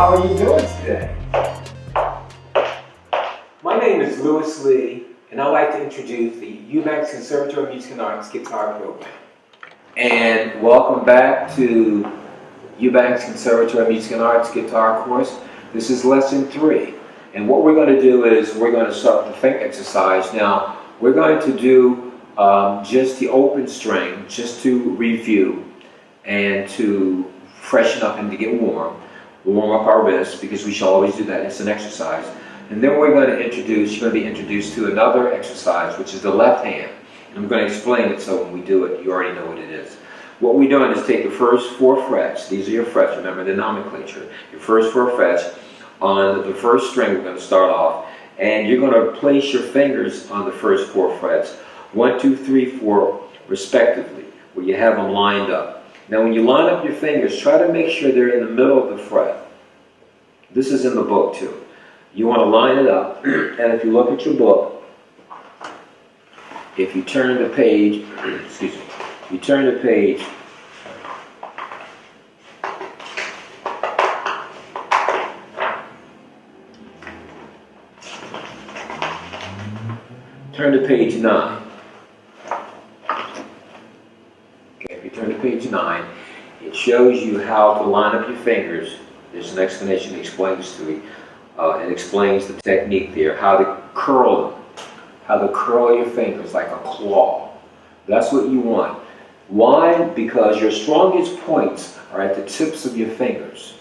how are you doing today? My name is Louis Lee, and I'd like to introduce the Eubanks Conservatory of Music and Arts guitar program. And welcome back to Eubanks Conservatory of Music and Arts guitar course. This is lesson 3. And what we're going to do is we're going to start with the finger exercise. Now, we're going to do just the open string, just to review and to freshen up and to get warm. We'll warm up our wrists because we shall always do that. It's an exercise. And then we're going to introduce, you're going to be introduced to another exercise, which is the left hand. And I'm going to explain it so when we do it, you already know what it is. What we're doing is take the first 4 frets. These are your frets, remember the nomenclature. Your first 4 frets on the first string we're going to start off. And you're going to place your fingers on the first 4 frets, 1, 2, 3, 4, respectively, where you have them lined up. Now when you line up your fingers, try to make sure they're in the middle of the fret. This is in the book too. You want to line it up, and if you look at your book, if you turn the page, excuse me, you turn the page, turn to page 9. Okay, if you turn to page 9, it shows you how to line up your fingers. There's an explanation that explains to you. It explains the technique there, how to curl them, how to curl your fingers like a claw. That's what you want. Why? Because your strongest points are at the tips of your fingers.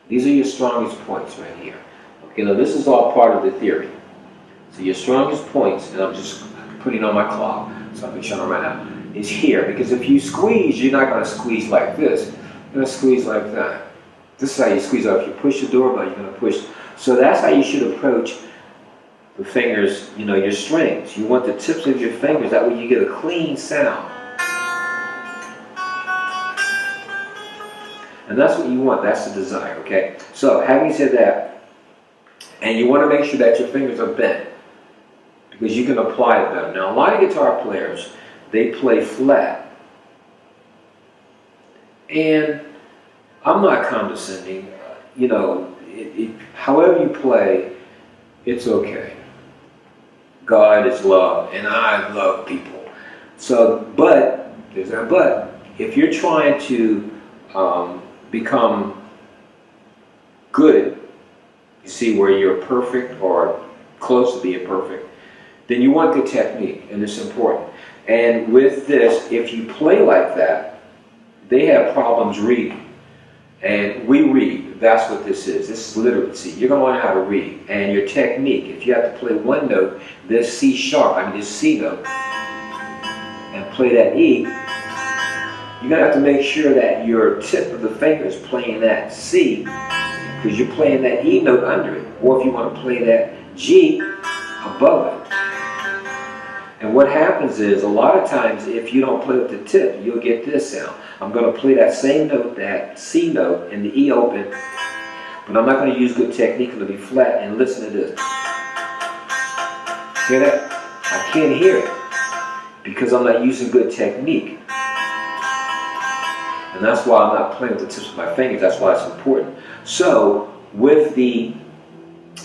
These are your strongest points right here. Okay, now this is all part of the theory. So your strongest points, and I'm just putting on my clock, so I can show them right now, is here. Because if you squeeze, you're not going to squeeze like this. You're going to squeeze like that. This is how you squeeze out. If you push the doorbell, you're going to push. So that's how you should approach the fingers, you know, your strings. You want the tips of your fingers, that way you get a clean sound. And that's what you want, that's the desire, okay? So, having said that, and you want to make sure that your fingers are bent, because you can apply it better. Now, a lot of guitar players, they play flat. And I'm not condescending, you know, however you play, it's okay. God is love, and I love people. So, but, there's that but, if you're trying to become good, you see, where you're perfect or close to being perfect, then you want good technique, and it's important. And with this, if you play like that, they have problems reading. And we read. That's what this is. This is literacy. You're going to learn how to read. And your technique, if you have to play one note, this C sharp, this C note, and play that E, you're going to have to make sure that your tip of the finger is playing that C, because you're playing that E note under it. Or if you want to play that G above it. And what happens is, a lot of times, if you don't play with the tip, you'll get this sound. I'm going to play that same note, that C note, and the E open, but I'm not going to use good technique. It'll be flat, and listen to this. Hear that? I can't hear it, because I'm not using good technique. And that's why I'm not playing with the tips of my fingers. That's why it's important. So, with the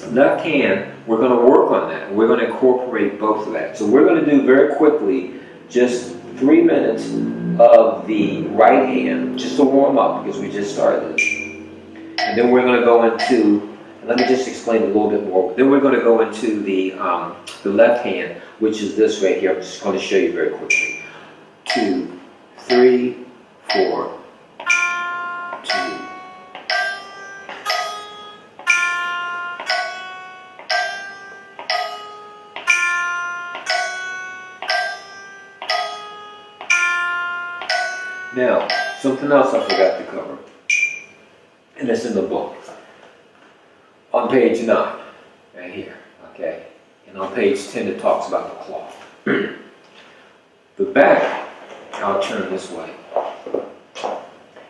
left hand, we're going to work on that. We're going to incorporate both of that. So we're going to do very quickly just 3 minutes of the right hand, just to warm up, because we just started this. And then we're going to go into, and let me just explain a little bit more. Then we're going to go into the left hand, which is this right here. I'm just going to show you very quickly. 2, 3, 4, 2. Now, something else I forgot to cover, and it's in the book, on page 9, right here, okay? And on page 10 it talks about the cloth. The back, I'll turn this way.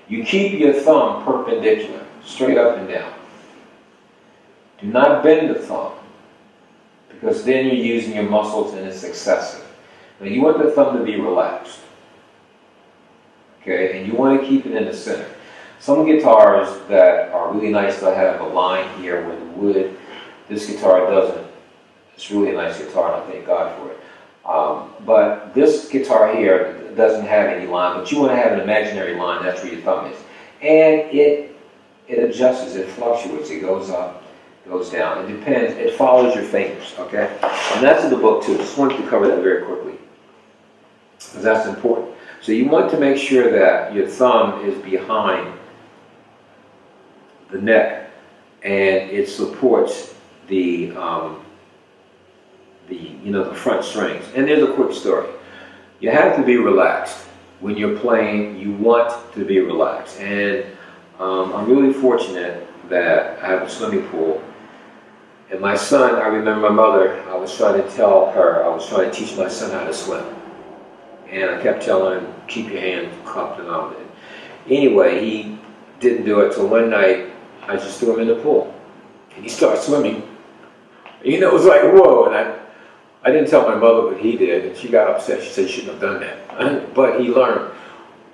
You keep your thumb perpendicular, straight up and down. Do not bend the thumb, because then you're using your muscles and it's excessive. Now you want the thumb to be relaxed. Okay, and you want to keep it in the center. Some guitars that are really nice, they'll have a line here where the wood, this guitar doesn't. It's really a nice guitar, and I thank God for it. But this guitar here doesn't have any line, but you want to have an imaginary line, that's where your thumb is. And it adjusts, it fluctuates, it goes up, goes down. It depends, it follows your fingers, okay? And that's in the book too. Just wanted to cover that very quickly, because that's important. So you want to make sure that your thumb is behind the neck and it supports the front strings. And there's a quick story. You have to be relaxed. When you're playing, you want to be relaxed. And I'm really fortunate that I have a swimming pool. And my son, I remember my mother, I was trying to teach my son how to swim. And I kept telling him, keep your hands cupped and all that. Anyway, he didn't do it, so one night I just threw him in the pool. And he started swimming. You know, it was like, whoa. And I didn't tell my mother, but he did. And she got upset. She said she shouldn't have done that. But he learned.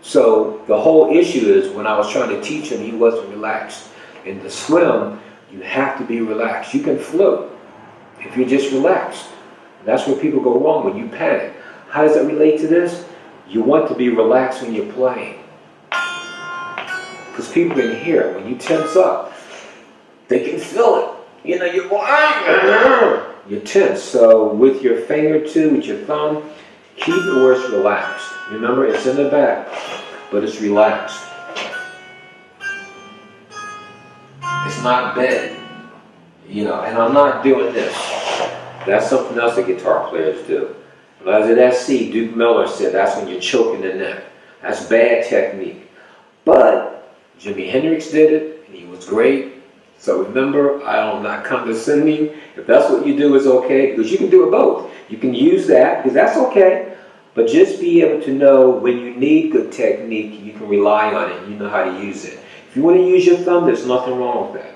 So the whole issue is when I was trying to teach him, he wasn't relaxed. And to swim, you have to be relaxed. You can float if you're just relaxed. That's where people go wrong, when you panic. How does that relate to this? You want to be relaxed when you're playing. Because people can hear it. When you tense up, they can feel it. You know, you're tense. So with your finger too, with your thumb, keep it where it's relaxed. Remember, it's in the back, but it's relaxed. It's not bent. You know, and I'm not doing this. That's something else that guitar players do. When I was at SC, Duke Miller said that's when you're choking the neck. That's bad technique. But Jimi Hendrix did it, and he was great. So remember, I'm not condescending. If that's what you do, is okay, because you can do it both. You can use that, because that's okay. But just be able to know when you need good technique, you can rely on it, and you know how to use it. If you want to use your thumb, there's nothing wrong with that.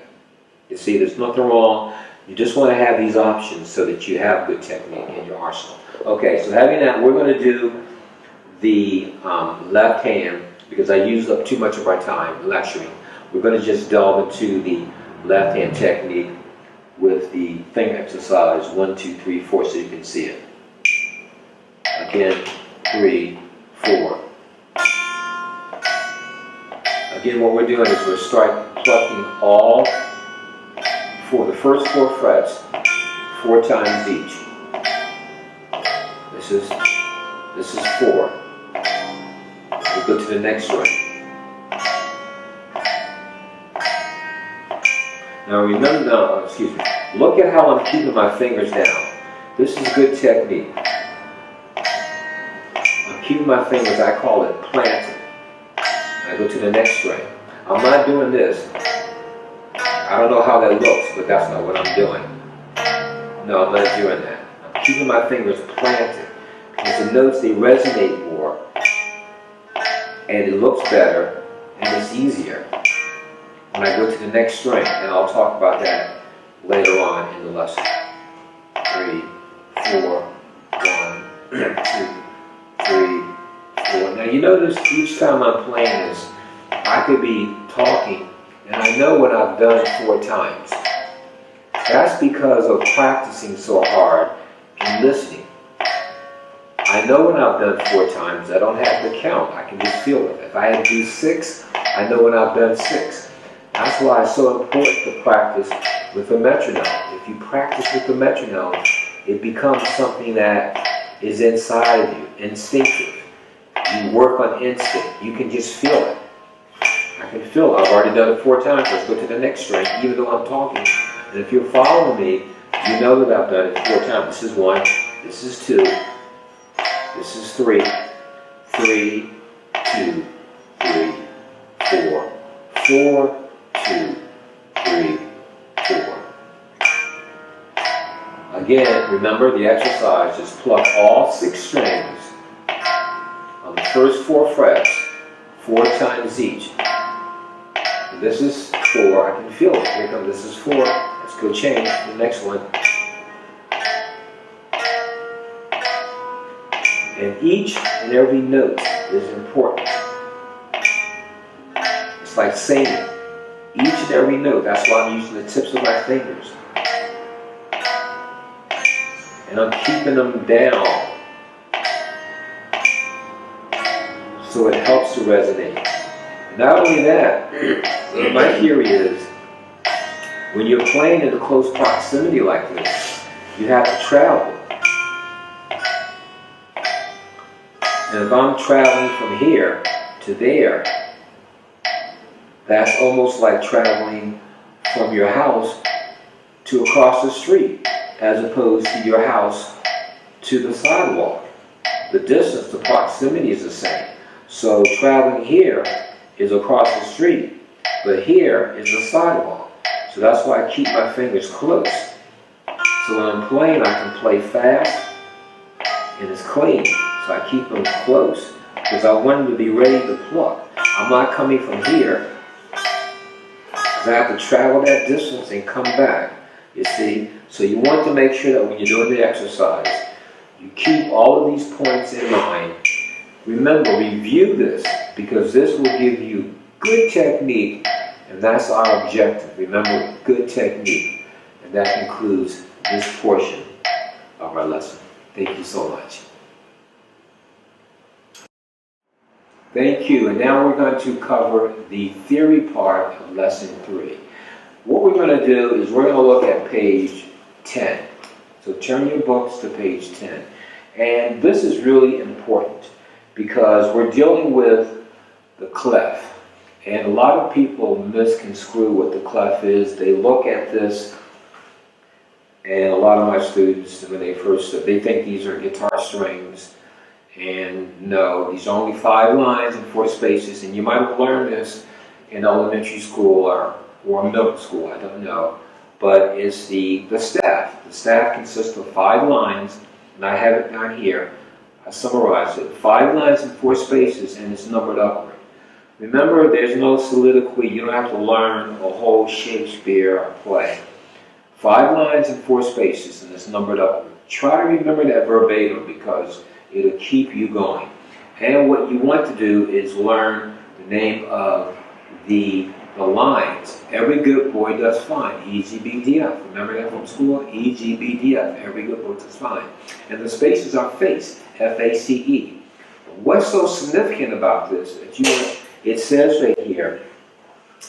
You see, there's nothing wrong. You just want to have these options so that you have good technique in your arsenal. Okay, so having that, we're going to do the left hand, because I used up too much of our time lecturing. We're going to just delve into the left hand technique with the finger exercise 1, 2, 3, 4, so you can see it. Again, 3, 4. Again, what we're doing is we're plucking all for the first 4 frets 4 times each. This is 4. We'll go to the next one. Now remember, look at how I'm keeping my fingers down. This is good technique. I'm keeping my fingers, I call it planted. I go to the next string. I'm not doing this. I don't know how that looks, but that's not what I'm doing. No, I'm not doing that. I'm keeping my fingers planted. Because the notes, they resonate more, and it looks better, and it's easier when I go to the next string, and I'll talk about that later on in the lesson. 3, 4, 1, 2, 3, 4. Now you notice each time I'm playing this, I could be talking, and I know when I've done it 4 times. That's because of practicing so hard and listening. I know when I've done 4 times, I don't have to count. I can just feel it. If I had to do 6, I know when I've done 6. That's why it's so important to practice with a metronome. If you practice with the metronome, it becomes something that is inside of you, instinctive. You work on instinct. You can just feel it. I can feel it. I've already done it 4 times. Let's go to the next string, even though I'm talking. And if you're following me, you know that I've done it 4 times. This is 1. This is 2. This is 3. 3, 2, 3, 4. 4, 2, 3, 4. Again, remember the exercise is pluck all 6 strings on the first 4 frets 4 times each. And this is 4. I can feel it. Here comes, this is 4. Let's go change the next one. And each and every note is important. It's It's like singing. Each and every note. That's why I'm using the tips of my fingers. And I'm keeping them down. So it helps to resonate. Not only that, my theory is, when you're playing in a close proximity like this, you have to travel. And if I'm traveling from here to there, that's almost like traveling from your house to across the street, as opposed to your house to the sidewalk. The distance, the proximity is the same. So traveling here is across the street, but here is the sidewalk. So that's why I keep my fingers close. So when I'm playing, I can play fast and it's clean. So I keep them close because I want them to be ready to pluck. I'm not coming from here because I have to travel that distance and come back, you see. So you want to make sure that when you're doing the exercise, you keep all of these points in mind. Remember, review this because this will give you good technique, and that's our objective. Remember, good technique, and that concludes this portion of our lesson. Thank you so much. Thank you, and now we're going to cover the theory part of lesson 3. What we're going to do is we're going to look at page 10. So turn your books to page 10. And this is really important because we're dealing with the clef. And a lot of people misconstrue what the clef is. They look at this, and a lot of my students, when they first, they think these are guitar strings. And no, these are only 5 lines and 4 spaces. And you might have learned this in elementary school or middle school, I don't know. But it's the staff. The staff consists of 5 lines, and I have it down here. I summarized it. 5 lines and 4 spaces, and it's numbered upward. Remember, there's no soliloquy. You don't have to learn a whole Shakespeare play. 5 lines and 4 spaces, and it's numbered upward. Try to remember that verbatim because it'll keep you going. And what you want to do is learn the name of the lines. Every good boy does fine. E-G-B-D-F. Remember that from school? E-G-B-D-F. Every good boy does fine. And the spaces are face. F-A-C-E. What's so significant about this? It says right here,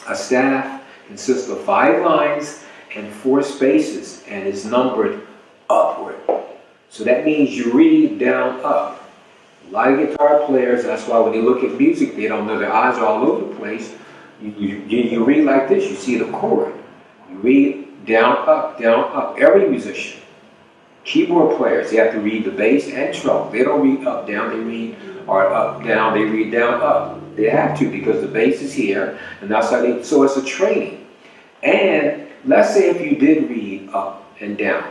a staff consists of 5 lines and 4 spaces and is numbered upward. So that means you read down up. A lot of guitar players, that's why when they look at music, they don't know, their eyes are all over the place. You read like this, you see the chord. You read down, up, down, up. Every musician, keyboard players, they have to read the bass and treble. They don't read up, down, they read, or up, down, they read down, up. They have to because the bass is here, and that's how they, so it's a training. And let's say if you did read up and down.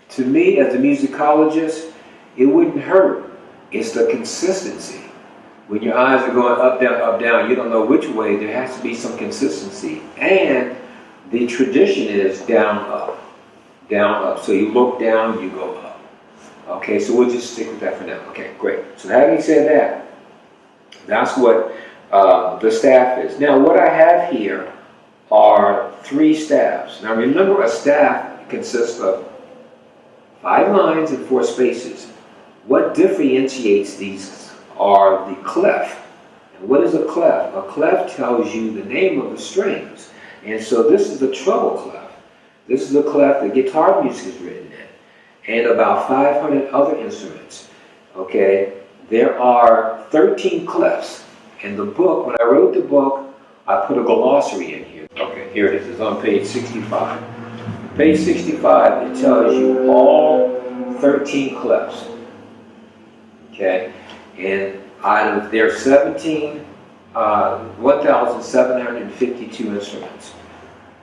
To me, as a musicologist, it wouldn't hurt. It's the consistency. When your eyes are going up, down, you don't know which way. There has to be some consistency. And the tradition is down, up, down, up. So you look down, you go up. Okay, so we'll just stick with that for now. Okay, great. So having said that, that's what the staff is. Now, what I have here are 3 staffs. Now, remember, a staff consists of 5 lines and 4 spaces. What differentiates these are the clef. And what is a clef? A clef tells you the name of the strings. And so this is the treble clef. This is the clef that guitar music is written in. And about 500 other instruments. Okay? There are 13 clefs. In the book, when I wrote the book, I put a glossary in here. Okay, here it is. It's on page 65. Page 65, it tells you all 13 clefs. Okay? And out of their 1,752 instruments.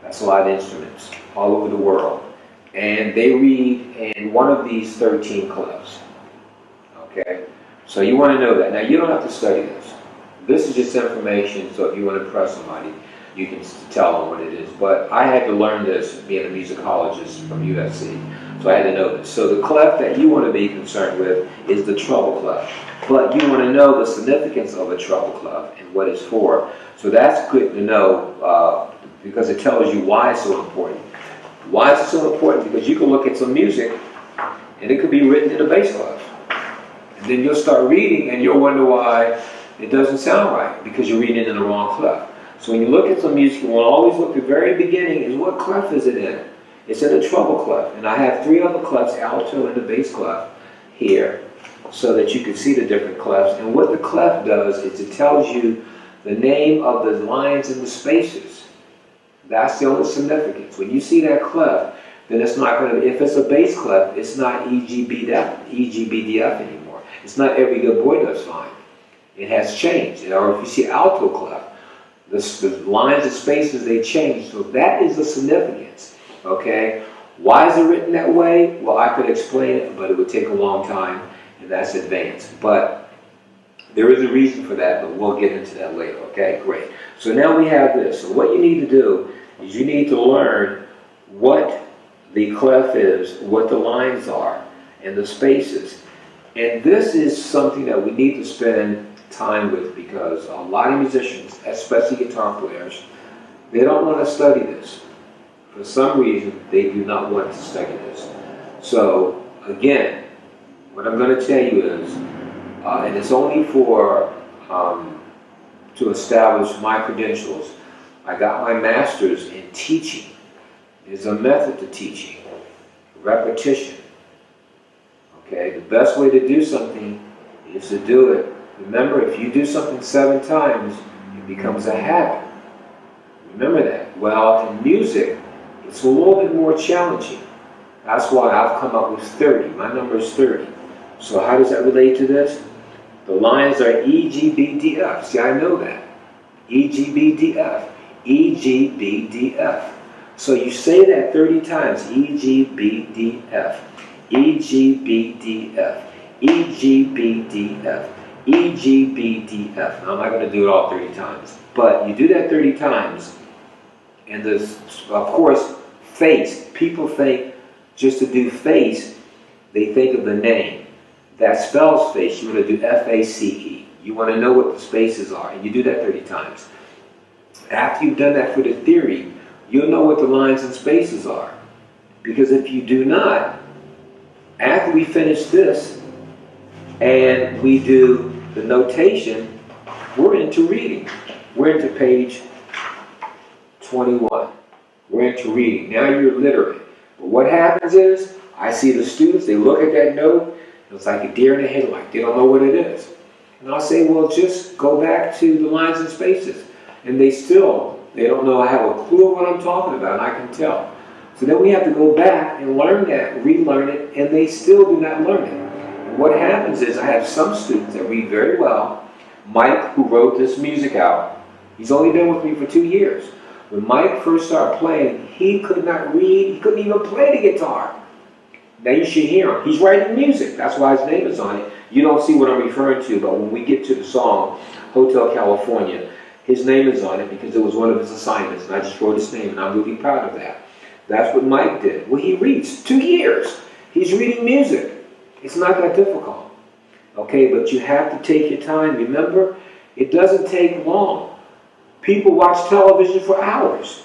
That's a lot of instruments all over the world. And they read in one of these 13 clefs. Okay? So you want to know that. Now, you don't have to study this. This is just information, so if you want to impress somebody, you can tell them what it is. But I had to learn this being a musicologist from USC, so I had to know this. So the clef that you want to be concerned with is the treble clef. But you want to know the significance of a treble clef and what it's for. So that's good to know because it tells you why it's so important. Why is it so important? Because you can look at some music and it could be written in a bass clef. And then you'll start reading and you'll wonder why it doesn't sound right, because you're reading it in the wrong clef. So when you look at some music, you want to always look at the very beginning is what clef is it in? It's in a treble clef. And I have 3 other clefs, alto and the bass clef here, so that you can see the different clefs. And what the clef does is it tells you the name of the lines and the spaces. That's the only significance. When you see that clef, then it's not going to, if it's a bass clef, it's not EGBDF anymore. It's not every good boy does fine. It has changed. Or if you see alto clef, the lines and spaces, they change. So that is the significance. Okay? Why is it written that way? Well, I could explain it, but it would take a long time, and that's advanced. But there is a reason for that, but we'll get into that later. Okay? Great. So now we have this. So what you need to do is you need to learn what the clef is, what the lines are, and the spaces. And this is something that we need to spend time with, because a lot of musicians, especially guitar players, they don't want to study this. For some reason, they do not want to study this. So, again, what I'm going to tell you is, and it's only for, to establish my credentials, I got my master's in teaching. There's a method to teaching, repetition. Okay, the best way to do something is to do it. Remember, if you do something 7 times, it becomes a habit. Remember that. Well, in music, it's a little bit more challenging. That's why I've come up with 30. My number is 30. So how does that relate to this? The lines are E, G, B, D, F. See, I know that. E, G, B, D, F. E, G, B, D, F. So you say that 30 times. E, G, B, D, F. E, G, B, D, F. E, G, B, D, F. E, G, B, D, F. Now, I'm not going to do it all 30 times. But you do that 30 times, and this, of course, face. People think just to do face, they think of the name. That spells face. You want to do F-A-C-E. You want to know what the spaces are, and you do that 30 times. After you've done that for the theory, you'll know what the lines and spaces are. Because if you do not, after we finish this and we do the notation, we're into reading. We're into page 21. We're into reading. Now you're literate. But what happens is, I see the students, they look at that note, and it's like a deer in the headlight. They don't know what it is. And I'll say, well, just go back to the lines and spaces. And they don't know, I have a clue of what I'm talking about, and I can tell. So then we have to go back and learn that, relearn it, and they still do not learn it. And what happens is, I have some students that read very well. Mike, who wrote this music out, he's only been with me for 2 years. When Mike first started playing, he could not read, he couldn't even play the guitar. Now you should hear him. He's writing music. That's why his name is on it. You don't see what I'm referring to, but when we get to the song, Hotel California, his name is on it because it was one of his assignments, and I just wrote his name, and I'm really proud of that. That's what Mike did. Well, he reads 2 years. He's reading music. It's not that difficult. Okay, but you have to take your time. Remember, it doesn't take long. People watch television for hours.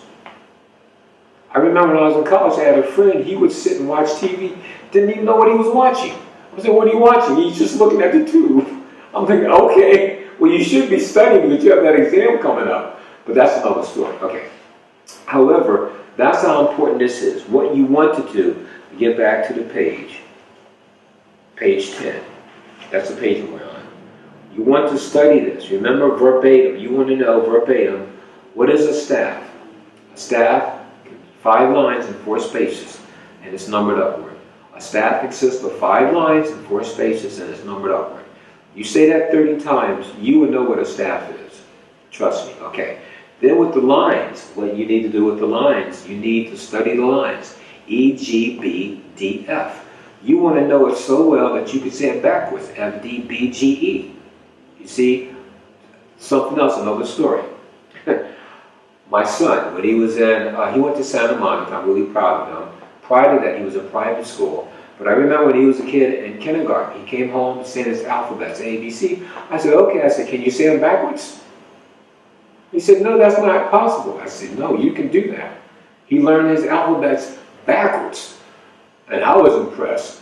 I remember when I was in college, I had a friend, he would sit and watch TV, didn't even know what he was watching. I said, what are you watching? He's just looking at the tube. I'm thinking, okay, well, you should be studying because you have that exam coming up. But that's another story. Okay. However, that's how important this is. What you want to do, get back to the page 10. That's the page we're on. You want to study this. Remember verbatim. You want to know verbatim, what is a staff? A staff, 5 lines and 4 spaces, and it's numbered upward. A staff consists of 5 lines and 4 spaces, and it's numbered upward. You say that 30 times, you would know what a staff is. Trust me. Okay. Then with the lines, what you need to do with the lines, you need to study the lines. E, G, B, D, F. You want to know it so well that you can say it backwards. F, D, B, G, E. You see? Something else, another story. My son, when he was in, he went to Santa Monica. I'm really proud of him. Prior to that, he was in private school. But I remember when he was a kid in kindergarten, he came home saying his alphabets, A, B, C. I said, okay. I said, can you say them backwards? He said, no, that's not possible. I said, no, you can do that. He learned his alphabets backwards. And I was impressed.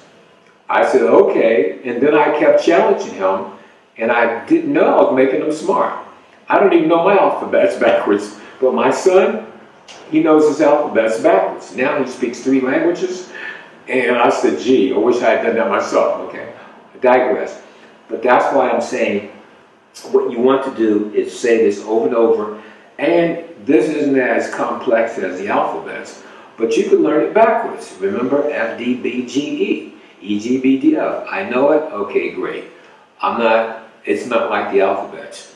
I said, okay. And then I kept challenging him, and I didn't know I was making him smart. I don't even know my alphabets backwards. But my son, he knows his alphabets backwards. Now he speaks 3 languages. And I said, gee, I wish I had done that myself. Okay, I digress. But that's why I'm saying what you want to do is say this over and over. And this isn't as complex as the alphabets, but you can learn it backwards. Remember, F, D, B, G, E, E, G, B, D, F. I know it? Okay, great. It's not like the alphabets.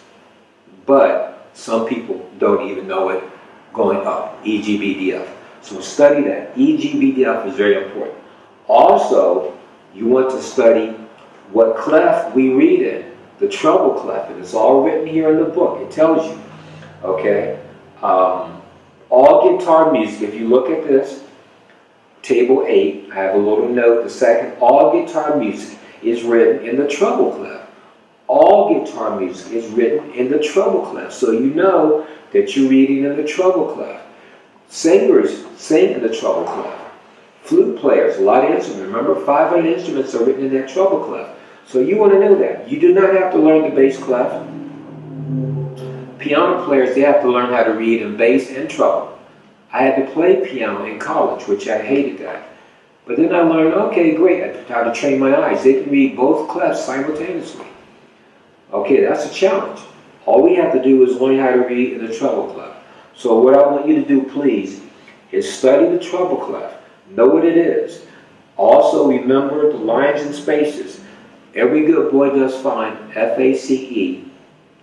But some people don't even know it going up, E, G, B, D, F. So study that. E, G, B, D, F is very important. Also, you want to study what clef we read in, the treble clef, and it's all written here in the book. It tells you, okay? All guitar music, if you look at this, table 8, I have a little note, the second, all guitar music is written in the treble clef. All guitar music is written in the treble clef, so you know that you're reading in the treble clef. Singers sing in the treble clef. Flute players, a lot of instruments. Remember, 500 instruments are written in that treble clef. So you want to know that. You do not have to learn the bass clef. Piano players, they have to learn how to read in bass and treble. I had to play piano in college, which I hated that. But then I learned, okay, great, how to train my eyes. They can read both clefs simultaneously. Okay, that's a challenge. All we have to do is learn how to read in the treble clef. So what I want you to do, please, is study the treble clef. Know what it is. Also remember the lines and spaces. Every good boy does fine, F-A-C-E.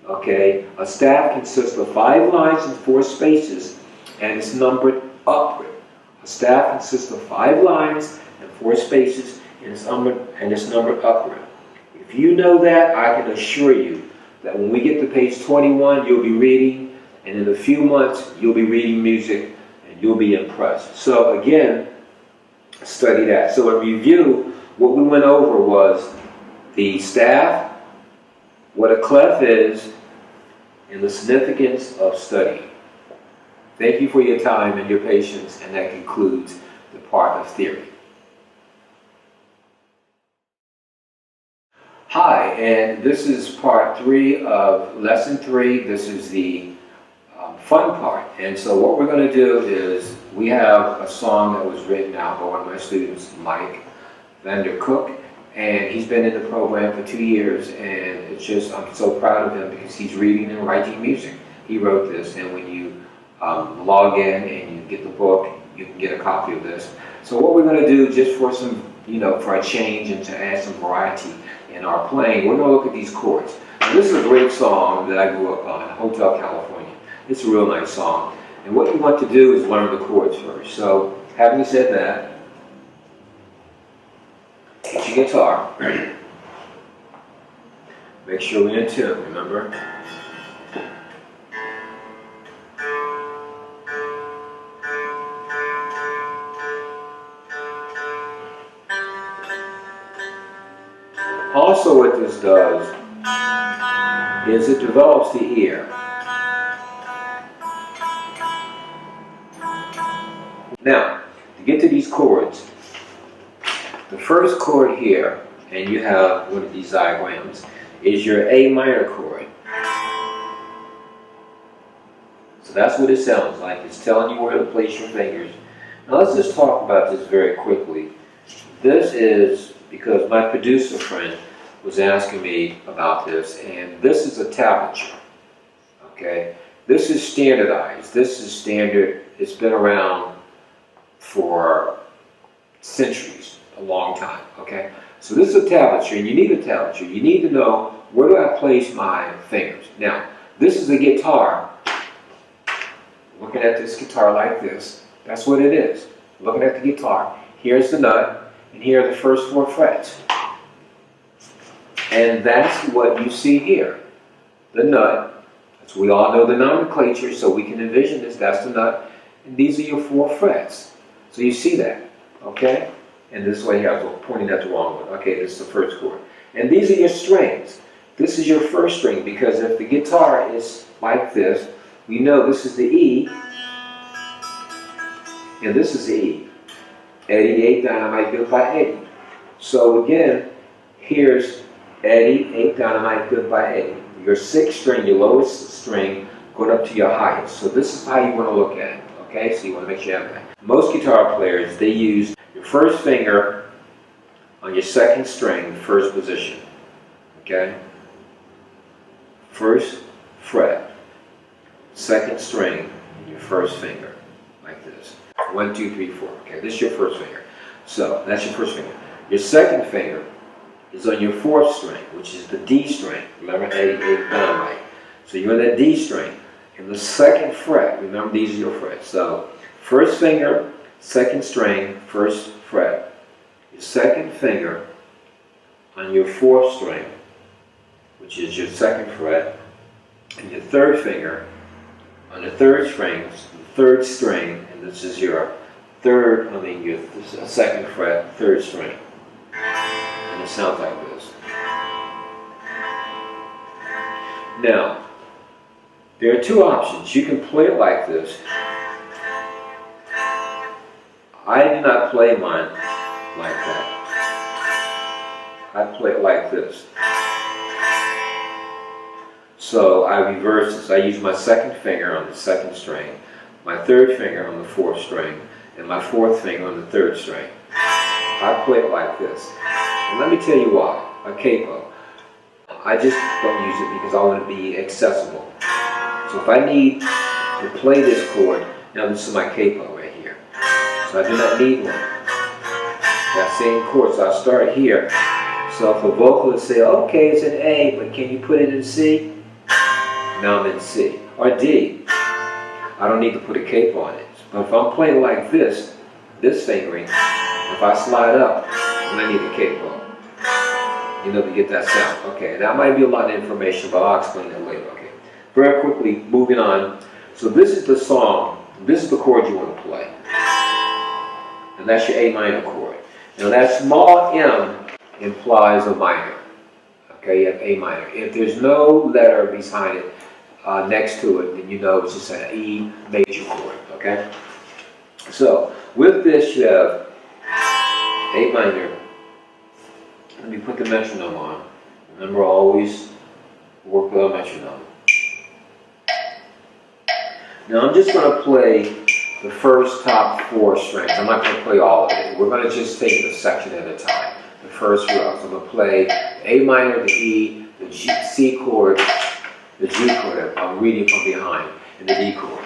Okay, a staff consists of 5 lines and 4 spaces, and it's numbered upward. A staff consists of 5 lines and 4 spaces, and it's numbered upward. If you know that, I can assure you that when we get to page 21, you'll be reading, and in a few months, you'll be reading music, and you'll be impressed. So again, study that. So in review, what we went over was the staff, what a clef is, and the significance of studying. Thank you for your time and your patience, and that concludes the part of theory. Hi, and this is part 3 of lesson 3. This is the fun part. And so what we're going to do is we have a song that was written out by one of my students, Mike Vandercook, and he's been in the program for 2 years, and it's just, I'm so proud of him because he's reading and writing music. He wrote this, and when you log in and you get the book, you can get a copy of this. So what we're going to do, just for some, for a change and to add some variety in our playing, we're going to look at these chords. Now, this is a great song that I grew up on, Hotel California. It's a real nice song. And what you want to do is learn the chords first. So, having said that, get your guitar. Make sure we're in tune, remember? Also, what this does is it develops the ear. Now, to get to these chords, the first chord here, and you have one of these diagrams, is your A minor chord. So that's what it sounds like. It's telling you where to place your fingers. Now let's just talk about this very quickly. This is because my producer friend was asking me about this, and this is a tablature. Okay? This is standardized. This is standard. It's been around for centuries, a long time, okay? So this is a tablature, and you need a tablature. You need to know, where do I place my fingers? Now, this is a guitar. Looking at this guitar like this, that's what it is. Looking at the guitar, here's the nut, and here are the first 4 frets. And that's what you see here. The nut, So we all know the nomenclature, so we can envision this. That's the nut. And these are your 4 frets. So you see that, okay? And this way here, I was pointing at the wrong one. Okay, this is the first chord. And these are your strings. This is your first string, because if the guitar is like this, we know this is the E, and this is the E. Eddie, 8 dynamite, goodbye Eddie. So again, here's Eddie, 8 dynamite, goodbye Eddie. Your 6th string, your lowest string, going up to your highest. So this is how you want to look at it, okay? So you want to make sure you have that. Most guitar players, they use your first finger on your 2nd string, first position, okay? First fret, 2nd string, and your first finger, like this. 1, 2, 3, 4. Okay, this is your first finger. So that's your first finger. Your 2nd finger is on your 4th string, which is the D string. Remember, 8 dynamite. So you're on that D string. And the 2nd fret, remember these are your frets. So first finger, 2nd string, 1st fret. Your 2nd finger on your 4th string, which is your 2nd fret, and your 3rd finger on the 3rd string, and this is your your 2nd fret, 3rd string. And it sounds like this. Now, there are 2 options. You can play it like this. I do not play mine like that. I play it like this. So I reverse this. I use my 2nd finger on the 2nd string, my 3rd finger on the 4th string, and my 4th finger on the 3rd string. I play it like this. And let me tell you why. A capo. I just don't use it because I want to be accessible. So if I need to play this chord, now this is my capo right here. So I do not need one. That same chord. So I start here. So if a vocalist say, okay, it's an A, but can you put it in C? Now I'm in C. Or D. I don't need to put a capo on it. But if I'm playing like this fingering, if I slide up, then I need a capo. You know, to get that sound. Okay, that might be a lot of information, but I'll explain that later. Okay. Very quickly, moving on. So this is the song. This is the chord you want to play. And that's your A minor chord. Now that small M implies a minor. Okay, you have A minor. If there's no letter behind it, next to it, then you know it's just an E major chord. Okay? So, with this you have A minor. Let me put the metronome on. Remember, always work with a metronome. Now I'm just going to play the first top 4 strings. I'm not going to play all of it. We're going to just take a section at a time. The first row. So I'm going to play A minor, the E, the G, C chord, the G chord. I'm reading from behind, and the D chord.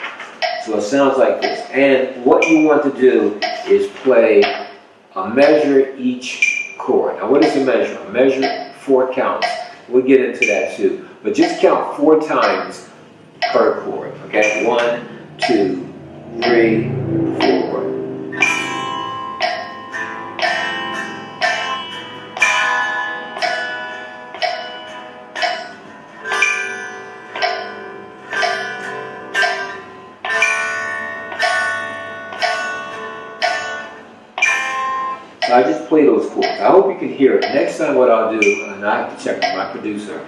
So it sounds like this. And what you want to do is play a measure each chord. Now what is a measure? A measure 4 counts. We'll get into that too. But just count 4 times per chord. Okay? 1, 2, 3, 4. So I just play those chords. I hope you can hear it. Next time what I'll do, and I have to check with my producer,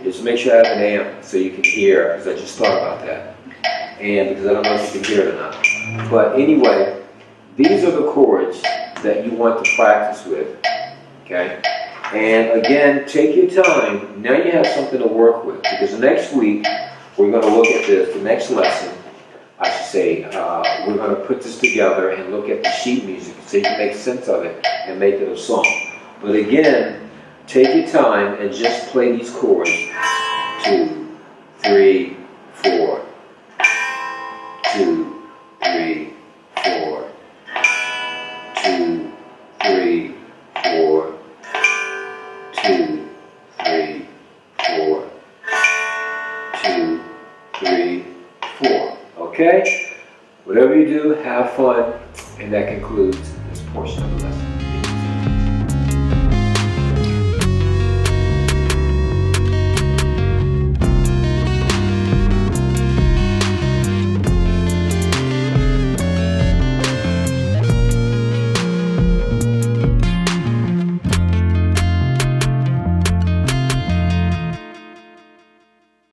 is make sure I have an amp so you can hear, because I just thought about that. And because I don't know if you can hear it or not. But anyway, these are the chords that you want to practice with. Okay? And again, take your time. Now you have something to work with. Because next week, we're going to look at this, the next lesson, I should say, we're going to put this together and look at the sheet music so you can make sense of it and make it a song. But again, take your time and just play these chords. 2, 3, 4. 2, 3, 4. 2, 3, 4. 2, 3, 4. 2, 3, 4. Okay? Whatever you do, have fun, and that concludes this portion of the lesson.